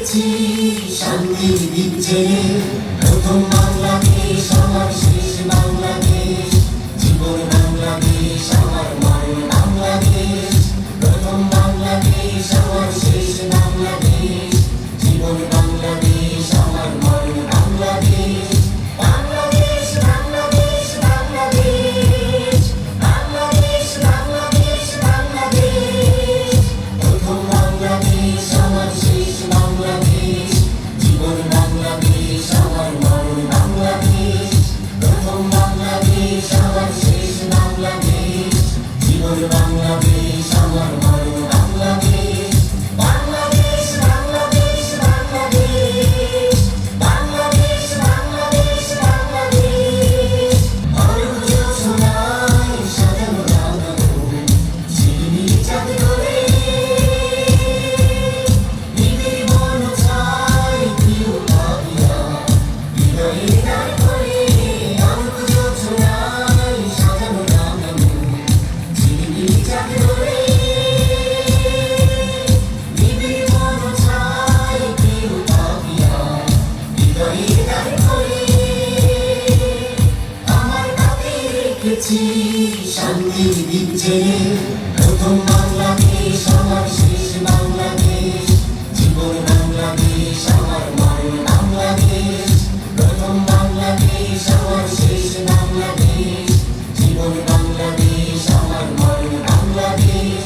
দেখেছি শান্তির দিক ছেড়ে, প্রথম বাংলাদেশ আমার শেষ বাংলাদেশ, জীবন বাংলাদেশ আমার মরণ বাংলাদেশ, প্রথম বাংলাদেশ আমার শেষ বাংলাদেশ, জীবন বাংলাদেশ আমার মরণ বাংলাদেশ, বাংলাদেশ বাংলাদেশ বাংলাদেশ, বাংলাদেশ বাংলাদেশ বাংলাদেশ, প্রথম বাংলাদেশ আমার শেষ বাংলাদেশ, জীবন বাংলাদেশ আমার মরণ বাংলাদেশ, প্রথম বাংলাদেশ আমার শেষ বাংলাদেশ, জীবন বাংলাদেশ আমার মরণ বাংলাদেশ, বাংলাদেশ বাংলাদেশ বাংলাদেশ, বাংলাদেশ বাংলাদেশ বাংলাদেশ, অরুণ জোছনায় সাজানো রাঙানো ঝিলিমিলি চাঁদ ধরে, নিবিড় মন চায় প্রিয় পাপিয়া হৃদয়ে দাঁড় করে, অরুণ জোছনায় সাজানো রাঙানো ঝিলিমিলি চাঁদ ধরে, নিবিড় মন চায় প্রিয় পাপিয়া হৃদয়ে দাঁড় করে, আমার হাতে রেখেছি শান্তির দিক ছেড়ে, প্রথম বাংলাদেশ আমার শেষ বাংলাদেশ, জীবন বাংলাদেশ আমার মরণ বাংলাদেশ, প্রথম বাংলাদেশ আমার শেষ বাংলাদেশ, জীবন বাংলাদেশ আমার মরণ বাংলাদেশ,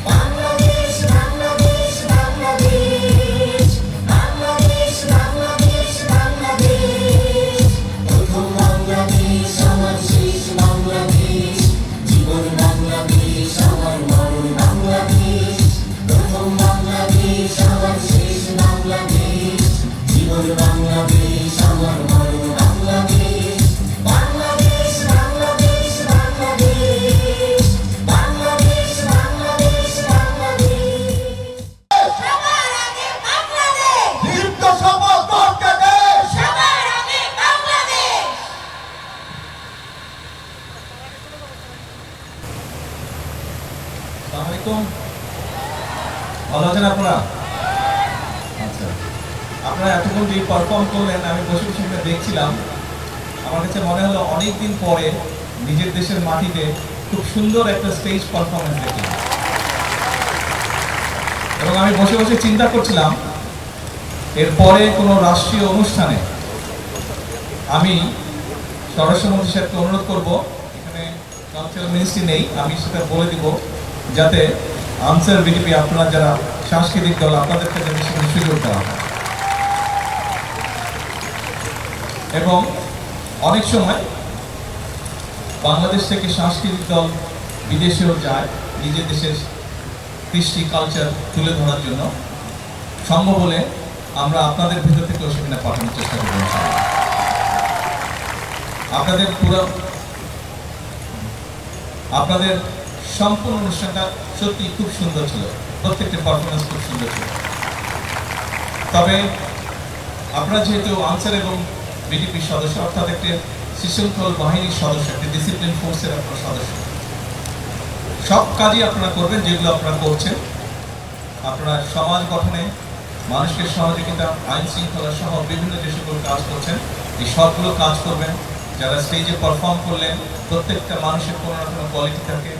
বাংলাদেশ বাংলাদেশ বাংলাদেশ, বাংলাদেশ বাংলাদেশ বাংলাদেশ, প্রথম বাংলাদেশ আমার শেষ বাংলাদেশ, জীবন বাংলাদেশ আমার মরণ বাংলাদেশ, প্রথম বাংলাদেশ আমার শেষ বাংলাদেশ, জীবন বাংলাদেশ আমার মরণ বাংলাদেশ, বাংলাদেশ বাংলাদেশ বাংলাদেশ, বাংলাদেশ বাংলাদেশ বাংলাদেশ। সবার আগে বাংলাদেশ, দীপ্ত সফল দলকে দেশ। সবার আগে বাংলাদেশ। আসসালামু আলাইকুম। ভালো আছেন আপনারা? আচ্ছা, আপনারা এতক্ষণ যে পারফর্ম করলেন, আমি বসে বসে এটা দেখছিলাম। আমার কাছে মনে হলো অনেকদিন পরে নিজের দেশের মাটিতে খুব সুন্দর একটা স্টেজ পারফরমেন্স দেখলাম, এবং আমি বসে বসে চিন্তা করছিলাম এরপরে কোনো রাষ্ট্রীয় অনুষ্ঠানে আমি স্বরাষ্ট্রমন্ত্রী সাহেবকে অনুরোধ করব, এখানে কালচারাল মিনিস্ট্রি নেই, আমি সেটা বলে দিব যাতে আনসার বিজেপি আপনারা যারা সাংস্কৃতিক দল আপনাদেরকে যাতে সেখানে সুযোগ দেওয়া হয়। এবং অনেক সময় বাংলাদেশ থেকে সাংস্কৃতিক দল বিদেশেও যায় নিজের দেশের কৃষ্টি কালচার তুলে ধরার জন্য, সম্ভব হলে আমরা আপনাদের ভিতর থেকেও সেখানে পাঠানোর চেষ্টা করব। আপনাদের সম্পূর্ণ অনুষ্ঠানটা সত্যি খুব সুন্দর ছিল, প্রত্যেকটা পারফরমেন্স খুব সুন্দর ছিল। তবে আপনারা যেহেতু আনসার এবং বিজেপির সদস্য, অর্থাৎ একটি সুশৃঙ্খল বাহিনীর সদস্য, একটি ডিসিপ্লিন ফোর্সের আপনারা সদস্য, সব কাজই আপনারা করবেন যেগুলো আপনারা করছেন। আপনারা সমাজ গঠনে, মানুষকে সহযোগিতা, আইন শৃঙ্খলা সহ বিভিন্ন যে সকল কাজ করছেন, এই সবগুলো কাজ করবেন। যারা স্টেজে পারফর্ম করলেন, প্রত্যেকটা মানুষের কোনো না কোনো কোয়ালিটি থাকে,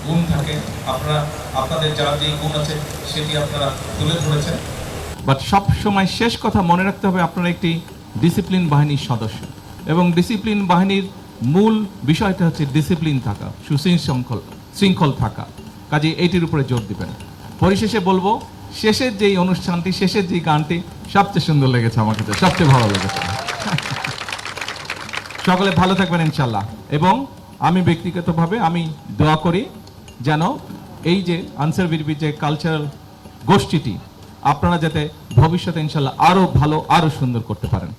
গুণ থাকে, আপনারা আপনাদের যার যেই গুণ আছে সেটি আপনারা তুলে ধরেছেন। বাট সব সময় শেষ কথা মনে রাখতে হবে, আপনারা একটি ডিসিপ্লিন বাহিনীর সদস্য, এবং ডিসিপ্লিন বাহিনীর মূল বিষয়টা হচ্ছে ডিসিপ্লিন থাকা, শৃঙ্খল থাকা। কাজে এইটির উপরে জোর দিবেন। পরিশেষে বলবো, শেষের যেই অনুষ্ঠানটি, শেষের যেই গানটি সবচেয়ে সুন্দর লেগেছে আমার কাছে, সবচেয়ে ভালো লেগেছে। সকলে ভালো থাকবেন ইনশাল্লাহ। এবং আমি ব্যক্তিগতভাবে আমি দোয়া করি যেন এই যে আনসার বিজেপি যে কালচারাল গোষ্ঠীটি আপনারা যাতে ভবিষ্যতে ইনশাল্লাহ আরো ভালো, আরো সুন্দর করতে পারেন।